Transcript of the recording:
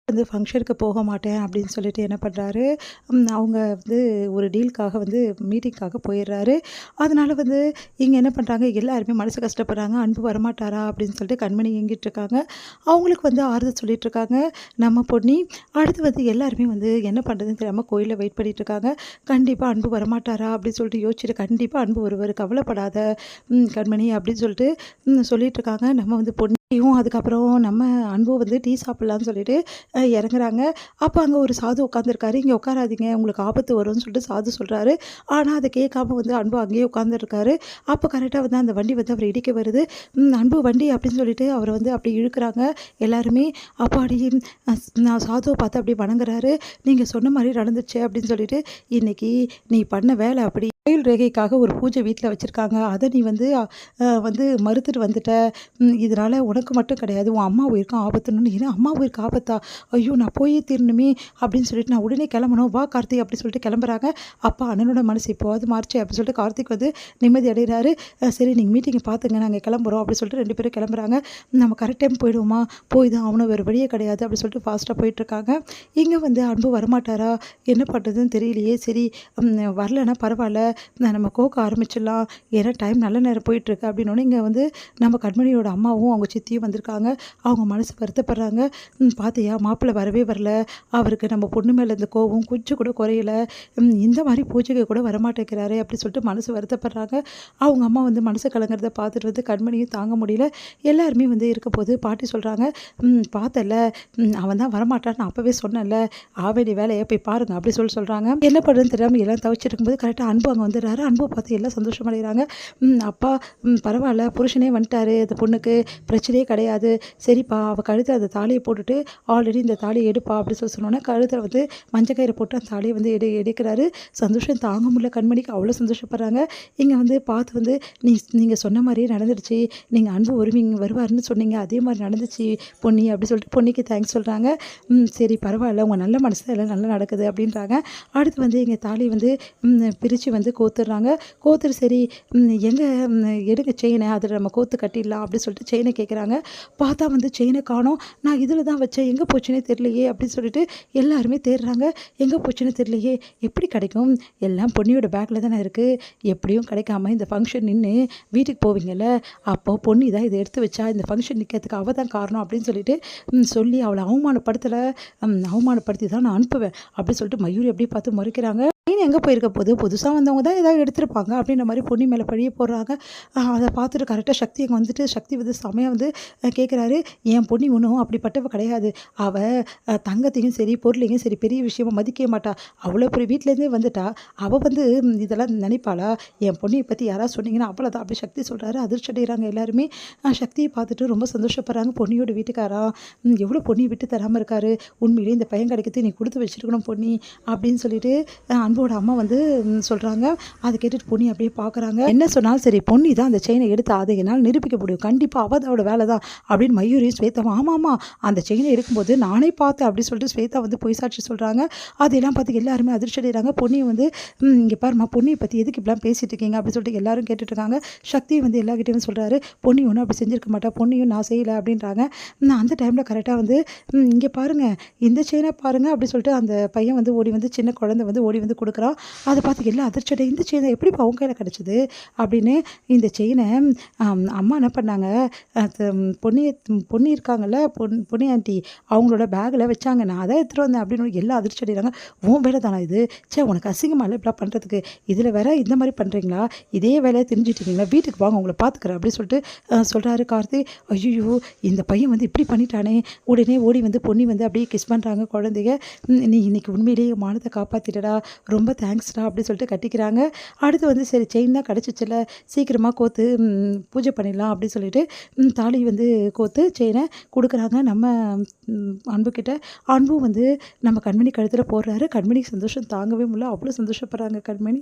வந்து ஃபங்ஷனுக்கு போக மாட்டேன் அப்படின்னு சொல்லிட்டு என்ன பண்ணுறாரு, அவங்க வந்து ஒரு டீலுக்காக வந்து மீட்டிங்க்காக போயிடுறாரு. அதனால வந்து இங்கே என்ன பண்ணுறாங்க, எல்லாருமே மனசு கஷ்டப்படுறாங்க. அன்பு வரமாட்டாரா அப்படின்னு சொல்லிட்டு கண்மணி ஏங்கிட்டு இருக்காங்க. அவங்களுக்கு வந்து ஆறுதல் சொல்லிட்டு இருக்காங்க நம்ம பொன்னி. அடுத்து வந்து எல்லாருமே வந்து என்ன பண்ணுறதுன்னு தெரியாமல் கோயிலில் வெயிட் பண்ணிட்டு இருக்காங்க. கண்டிப்பாக அன்பு வரமாட்டாரா அப்படின்னு சொல்லிட்டு யோசிச்சுட்டு, கண்டிப்பாக அன்பு வருவார், கவலைப்படாத கண்மணி அப்படின்னு சொல்லிட்டு சொல்லிட்டு இருக்காங்க. நம்ம வந்து பொன்னியும் அதுக்கப்புறம் நம்ம அன்பு வந்து டீ சாப்பிட்லான்னு சொல்லிட்டு இறங்குறாங்க. அப்போ அங்கே ஒரு சாது உட்காந்துருக்காரு. "இங்கே உட்காராதீங்க, உங்களுக்கு ஆபத்து வரும்னு" சொல்லிட்டு சாது சொல்கிறாரு. ஆனால் அதை கேட்காம வந்து அன்பு அங்கேயே உட்காந்துருக்காரு. அப்போ கரெக்டாக வந்து அந்த வண்டி வந்து அவரை இடிக்க வருது. "அன்பு வண்டி" அப்படின்னு சொல்லிட்டு அவரை வந்து அப்படி இழுக்கிறாங்க எல்லாருமே. அப்பாடி நான் சாதுவை பார்த்து அப்படி வணங்குறாரு. "நீங்கள் சொன்ன மாதிரி நடந்துச்சு" அப்படின்னு சொல்லிட்டு, "இன்னைக்கு நீ பண்ண வேலை அப்படி. ஆயுள் ரேகைக்காக ஒரு பூஜை வீட்டில் வச்சுருக்காங்க. அதை நீ வந்து வந்து மறுத்துட்டு வந்துட்ட. இதனால உனக்கு மட்டும் கிடையாது, உன் அம்மா உயிருக்கும் ஆபத்துன்னு." "ஏன்னா அம்மா உயிருக்கு ஆபத்தா? ஐயோ! நான் போயே தீரணுமே" அப்படின்னு சொல்லிட்டு, "நான் உடனே கிளம்பணும், வா கார்த்திக்" அப்படின்னு சொல்லிட்டு கிளம்புறாங்க. அப்பா அண்ணனோட மனசு இப்போவாது மாறுச்சு அப்படின்னு சொல்லிட்டு கார்த்திக் வந்து நிம்மதி அடைகிறாரு. "சரி நீங்கள் மீட்டிங்கை பார்த்துங்க, நாங்கள் கிளம்புறோம்" அப்படின்னு சொல்லிட்டு 2 பேரும் கிளம்புறாங்க. "நம்ம கரெக்ட் டைம் போயிடுவோமா? போய் தான் அவனும் வேறு வழியே கிடையாது" அப்படின்னு சொல்லிட்டு ஃபாஸ்ட்டாக போயிட்டுருக்காங்க. இங்கே வந்து அன்பு வரமாட்டாரா? என்ன பண்ணுறதுன்னு தெரியலையே. சரி வரலன்னா பரவாயில்ல, நம்ம கோக்க ஆரம்பிச்சிடலாம், ஏன்னா டைம் நல்ல நேரம் போயிட்டுருக்கு அப்படின்னோடனே, இங்கே வந்து நம்ம கண்மணியோட அம்மாவும் அவங்க சித்தியும் வந்திருக்காங்க. அவங்க மனசு வருத்தப்படுறாங்க. "பார்த்தியா, மாப்பிள்ளை வரவே வரல, அவருக்கு நம்ம பொண்ணு மேலே இந்த கோவம் கொஞ்சம் கூட குறையல, இந்த மாதிரி பூஜைக்கு கூட வரமாட்டேங்கிறாரு" அப்படி சொல்லிட்டு மனசு வருத்தப்படுறாங்க. அவங்க அம்மா வந்து மனசு கலங்குறத பார்த்துட்டு வந்து கண்மணியும் தாங்க முடியல. எல்லாருமே வந்து இருக்கும்போது பாட்டி சொல்கிறாங்க, "பார்த்தல, அவன் தான் வரமாட்டான்னு நான் அப்போவே சொன்னேன்ல, ஆவேடி வேலையை போய் பாருங்க" அப்படி சொல்கிறாங்க. என்ன பண்ணுறதுன்னு தெரியாமல் எல்லாம் தவிச்சிட்டு இருக்கும்போது கரெக்டாக அன்பு அங்கே வந்துடுறாரு. அன்பை பார்த்து எல்லாம் சந்தோஷமடைகிறாங்க. "அப்பா, பரவாயில்ல, புருஷனே வந்துட்டாரு, அந்த பொண்ணுக்கு பிரச்சனையே கிடையாது. சரிப்பா, அவள் கழுத்தில் அந்த தாலியை போட்டுட்டு ஆல்ரெடி இந்த தாலியை எடுப்பா" அப்படி சொன்னோன்னே கழுத்தில் வந்து மஞ்சள் கயிறை போட்டு அந்த தாலியை வந்து எடுக்கிறாரு. சந்தோஷம் தாங்க முடியல கண்மணிக்கு, அவ்வளோ சந்தோஷப்படுறாங்க. இங்கே வந்து பார்த்து வந்து, நீங்கள் சொன்ன மாதிரியே நடந்துடுச்சு, நீங்கள் அன்பு வருவாருன்னு சொன்னீங்க, அதே மாதிரி நடந்துச்சு பொன்னி" அப்படி சொல்லிட்டு பொன்னிக்கு தேங்க்ஸ் சொல்கிறாங்க. "சரி பரவாயில்ல, உங்கள் நல்ல மனசு தான் எல்லாம் நல்லா நடக்குது" அப்படின்றாங்க. அடுத்து வந்து எங்கள் தாலி வந்து பிரித்து வந்து கோத்துடுறாங்க. கோத்துட்டு சரி எங்கே எடுங்க செயினை, அதில் நம்ம கோத்து கட்டிடலாம் அப்படின்னு சொல்லிட்டு செயினை கேட்குறாங்க. பார்த்தா வந்து செயினை காணோம். "நான் இதில் தான் வச்சேன், எங்கே போச்சுன்னே தெரியலையே" அப்படின்னு சொல்லிட்டு எல்லாருமே தேடுறாங்க. எங்கே போச்சுன்னு தெரியலையே, எப்படி கிடைக்கும், எல்லாம் பொன்னியோட பேக்கில் தானே இருக்குது, எப்படியும் கிடைக்காம இந்த ஃபங்க்ஷன் நின்று வீட்டுக்கு போவீங்கள்ல, அப்போ பொன்னி தான் இதை எடுத்து வச்சா, இந்த ஃபங்க்ஷன் நிற்கிறதுக்கு அவள் தான் காரணம் அப்படின்னு சொல்லிட்டு சொல்லி அவளை அவமானப்படுத்தி தான் நான் அனுப்புவேன் அப்படின்னு சொல்லிட்டு மயூரி அப்படியே பார்த்து முறைக்கிறாங்க. எங்கே போயிருக்க போது, புதுசாக வந்தவங்க தான் ஏதாவது எடுத்திருப்பாங்க அப்படின்ற மாதிரி பொன்னி மேலே பழிய போடுறாங்க. அதை பார்த்துட்டு கரெக்டாக சக்தி அங்கே வந்துட்டு, சக்தி வந்து செமையாக வந்து கேட்குறாரு, "என் பொன்னி ஒன்றும் அப்படிப்பட்டவ கிடையாது, அவள் தங்கத்தையும் சரி பொருளையும் சரி பெரிய விஷயமா மதிக்கவே மாட்டா, அவ்வளோ பெரிய வீட்டிலேருந்தே வந்துட்டா, அவள் வந்து இதெல்லாம் நினைப்பாளா, என் பொண்ணியை பற்றி யாராவது சொன்னீங்கன்னா அவ்வளோதான்" அப்படி சக்தி சொல்கிறாரு. அதிர்ச்சி அடைகிறாங்க எல்லாருமே. சக்தியை பார்த்துட்டு ரொம்ப சந்தோஷப்படுறாங்க. பொன்னியோட வீட்டுக்காரா எவ்வளோ பொன்னியை விட்டு தராமல் இருக்காரு, உண்மையிலேயே இந்த பையன் கிடைக்கிறது நீ கொடுத்து வச்சிருக்கணும் பொன்னி அப்படின்னு சொல்லிட்டு அன்போட அம்மா வந்து சொல்கிறாங்க. அதை கேட்டுட்டு பொன்னி அப்படியே பார்க்குறாங்க. என்ன சொன்னாலும் சரி, பொன்னி தான் அந்த செயினை எடுத்து அதை என்னால் நிரூபிக்க முடியும், கண்டிப்பாக அவதோட வேலை தான் அப்படின்னு மயூரி ஸ்வேதாவும், "ஆமாம், அந்த செயினை எடுக்கும்போது நானே பார்த்தேன்" அப்படின்னு சொல்லிட்டு ஸ்வேதா வந்து பொய் சாட்சி சொல்கிறாங்க. அதெல்லாம் பார்த்து எல்லாருமே அதிர்ச்சி அடைகிறாங்க. பொன்னியை வந்து, "இங்கே பாருமா, பொன்னியை பற்றி எதுக்கு இப்படிலாம் பேசிகிட்டு இருக்கீங்க" அப்படின்னு சொல்லிட்டு எல்லாரும் கேட்டுட்ருக்காங்க. சக்தி வந்து எல்லார்கிட்டையும் சொல்கிறாரு, "பொன்னி ஒன்றும் அப்படி செஞ்சிருக்க மாட்டா, பொன்னியும் நான் செய்யலை" அப்படின்றாங்க. அந்த டைமில் கரெக்டாக வந்து, "இங்கே பாருங்கள், இந்த செயினை பாருங்கள்" அப்படி சொல்லிட்டு அந்த பையன் வந்து ஓடி வந்து, சின்ன குழந்தை வந்து ஓடி வந்து கொடுக்குறான். அதை பார்த்து எல்லாம் அதிர்ச்சியடை, "இந்த செயினை எப்படிப்பா அவங்க கையில் கிடச்சிது" அப்படின்னு. இந்த செயினை அம்மா என்ன பண்ணாங்க, பொன்னி பொன்னி இருக்காங்கல்ல, பொன்னி ஆண்டி, அவங்களோட பேக்கில் வச்சாங்க, நான் அதை எடுத்துகிட்டு வந்தேன் அப்படின்னு எல்லாம் அதிர்ச்சி அடைகிறாங்க. "உன் வேலை தானா இது? உனக்கு அசிங்கமாக இல்லை இப்படிலாம் பண்ணுறதுக்கு, இதில் வேற இந்த மாதிரி பண்ணுறீங்களா, இதே வேலையை தெரிஞ்சுட்டீங்களா, வீட்டுக்கு வாங்க உங்களை பார்த்துக்கிறேன்" அப்படின்னு சொல்லிட்டு சொல்கிறாரு கார்த்திக். ஐயோ, இந்த பையன் வந்து இப்படி பண்ணிட்டானே. உடனே ஓடி வந்து பொன்னி வந்து அப்படியே கிஸ் பண்ணுறாங்க குழந்தைங்க. "நீ இன்னைக்கு உண்மையிலேயே மானத்தை காப்பாற்றிட்டடா, ரொம்ப தேங்க்ஸ்டா" அப்படின்னு சொல்லிட்டு கட்டிக்கிறாங்க. அடுத்து வந்து சரி செயின் தான் கிடச்சிச்சில்ல, சீக்கிரமாக கோத்து பூஜை பண்ணிடலாம் அப்படின்னு சொல்லிட்டு தாலி வந்து கோத்து செயினை கொடுக்குறாங்க நம்ம அன்புக்கிட்ட. அன்பும் வந்து நம்ம கண்மணி கழுத்தில் போடுறாரு. கண்மணிக்கு சந்தோஷம் தாங்கவே முடியல, அவ்வளோ சந்தோஷப்படுறாங்க கண்மணி.